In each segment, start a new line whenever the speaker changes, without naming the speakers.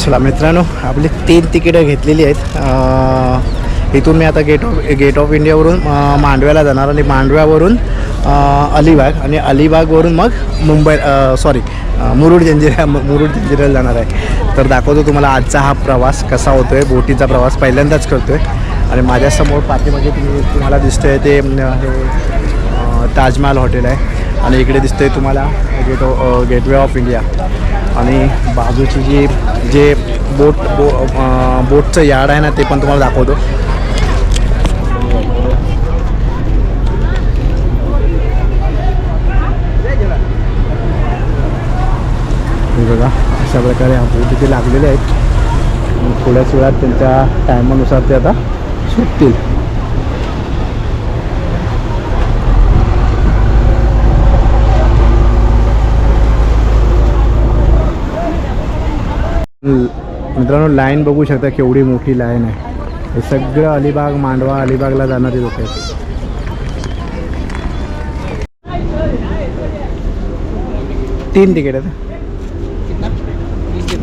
चला मित्रांनो, आपली 3 तिकीटं घेतलेली आहेत. इथून मी आता गेट ऑफ इंडियावरून मांडव्याला जाणार आणि मांडव्यावरून अलिबाग आणि अलिबागवरून मग मुरुड जंजिऱ्याला जाणार आहे. तर दाखवतो तुम्हाला आजचा हा प्रवास कसा होतो आहे. बोटीचा प्रवास पहिल्यांदाच करतो आहे. आणि माझ्यासमोर पाठीमागे तुम्हाला दिसतं आहे ते ताजमहाल हॉटेल आहे. आणि इकडे दिसतं आहे तुम्हाला गेटवे ऑफ इंडिया. आणि बाजूची जे बोटचं यार्ड आहे ना, ते पण तुम्हाला दाखवतो. बघा, अशा प्रकारे हा बोट इथे लागलेले आहेत. थोड्याच वेळात त्यांच्या टायमानुसार ते आता सुटतील. मित्रांनो, लाईन बघू शकता केवढी मोठी लाईन आहे. हे सगळं अलिबाग मांडवा अलिबागला जाणारे लोक आहेत. तीन तिकीट आहेत.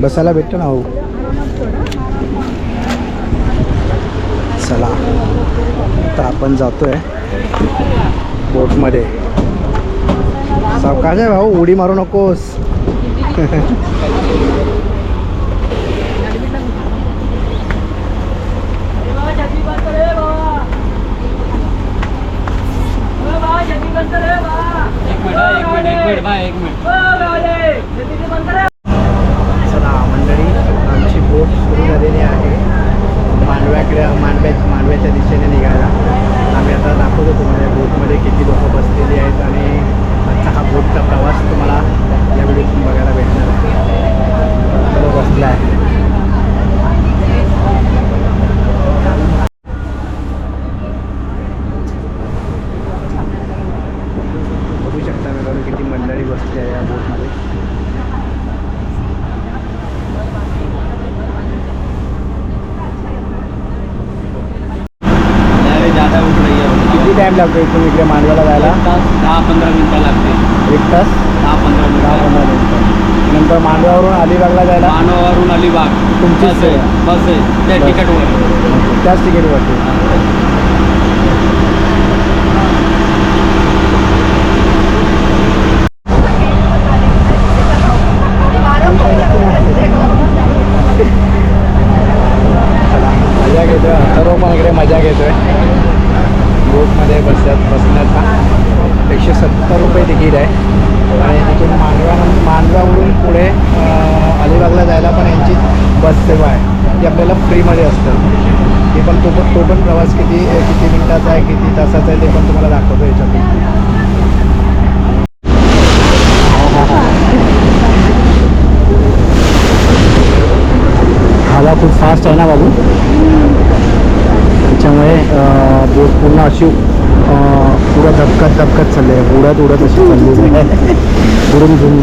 बसायला भेटतं ना हो. चला आता आपण जातोय बोटमध्ये. सावकाश आहे भाऊ, उडी मारू नकोस. चला मंडळी, आमची बोट सुरू झालेली आहे मांडव्याच्या दिशेने निघायला. आम्ही आता दाखवतो तुम्हाला बोटमध्ये किती लोक बसलेली आहेत आणि आजचा हा बोटचा प्रवास तुम्हाला या व्हिडिओतून बघायला भेटणार आहे. बसला आहे. बघू शकता मित्रांनो किती मंडळी बसली आहे या बोटमध्ये. किती टाईम लागतो इथून इकडे मांडव्याला जायला?
10-15 मिनटं लागते.
1 तास
10-15
मिनटं. नंतर मांडव्यावरून अलिबागला जायला?
मांडव्यावरून अलिबाग
तुमची
बस आहे त्या तिकीटवर.
त्याच तिकीटवरती. मजा घेतोय सर्व, पण इकडे मजा घेतोय. बोटमध्ये बसण्याचा 170 रुपये तिकीट आहे. आणि तिथून मांडव्यावरून पुढे अलिबागला जायला पण यांची बस सेवा आहे. ती आपल्याला फ्रीमध्ये असतं. ती पण तो पण प्रवास किती मिनिटाचा आहे, किती तासाचा आहे, ते पण तुम्हाला दाखवतो याच्यातून. हवा खूप फास्ट आहे ना बाबू, त्याच्यामुळे बोट पूर्ण अशी पुढं धपकत चालली आहे. उडत अशी चालली आहे. बुडून घेऊन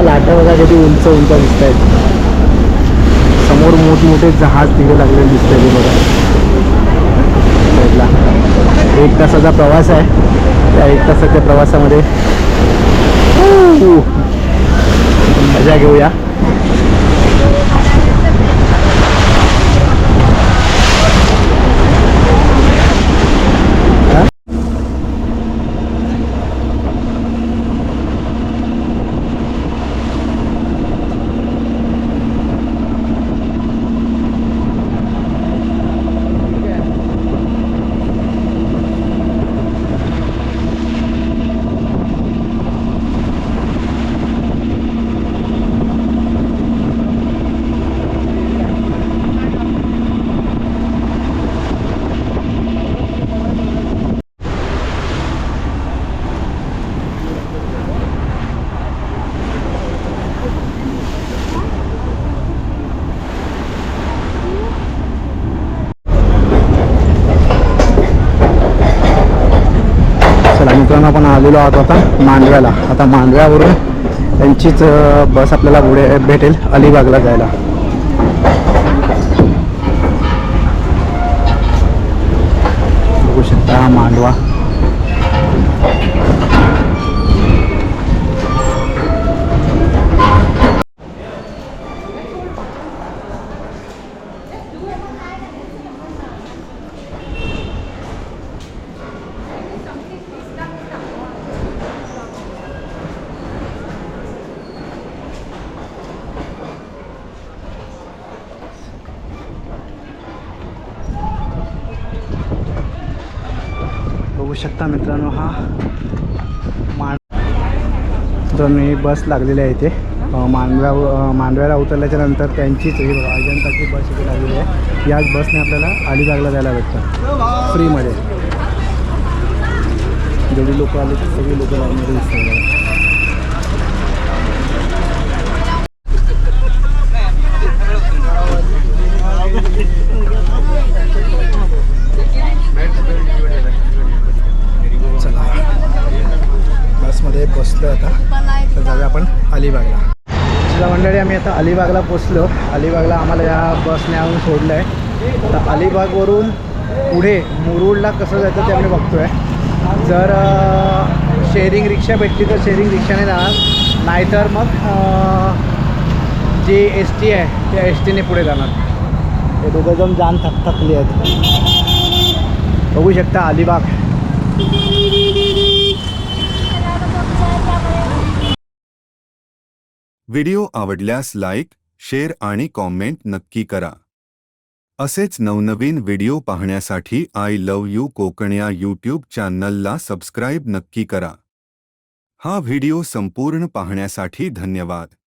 लाटा बघा किती उंच दिसत आहेत. समोर मोठमोठे जहाज तिकडे लागलेले दिसत आहे बघा. 1 तासाचा प्रवास आहे. त्या 1 तासाच्या प्रवासामध्ये मजा घेऊया. मित्रांनो, आपण आलेलो आहोत आता मांडव्याला. आता मांडव्यावरून त्यांचीच बस आपल्याला पुढे भेटेल अलिबागला जायला. बघू शकता हा मांडवा. बघू शकता मित्रांनो, हा मित्रांनो बस लागलेली आहे इथे मांडव्याला उतरल्याच्या नंतर त्यांचीच ही बघा अजंताची बस इथे लागलेली आहे. याच बसने आपल्याला अलिबागला जायला भेटतं फ्रीमध्ये. जेवढी लोकं आली ती सगळी लोकं लागणारी दिसतात. चला बसमध्ये बसलो आता, तर जाऊया आपण अलिबागला. तुझ्या मंडळी आम्ही आता अलिबागला पोचलो. अलिबागला आम्हाला या बसने आणून सोडलं आहे. तर अलिबागवरून पुढे मुरुडला कसं जायचं ते आम्ही बघतो आहे. जर शेअरिंग रिक्षा भेटली तर शेअरिंग रिक्षाने जाणार, नाहीतर मग जी एस टी आहे त्या एस टीने पुढे जाणार. हे दोघंजण जाम थकली आहेत. बघू शकता अलिबाग.
व्हिडिओ आवडल्यास लाईक, शेअर आणि कॉमेंट नक्की करा. असेच नवनवीन व्हिडिओ पाहण्यासाठी आय लव्ह यू कोकण या यूट्यूब चॅनलला सबस्क्राईब नक्की करा. हा व्हिडिओ संपूर्ण पाहण्यासाठी धन्यवाद.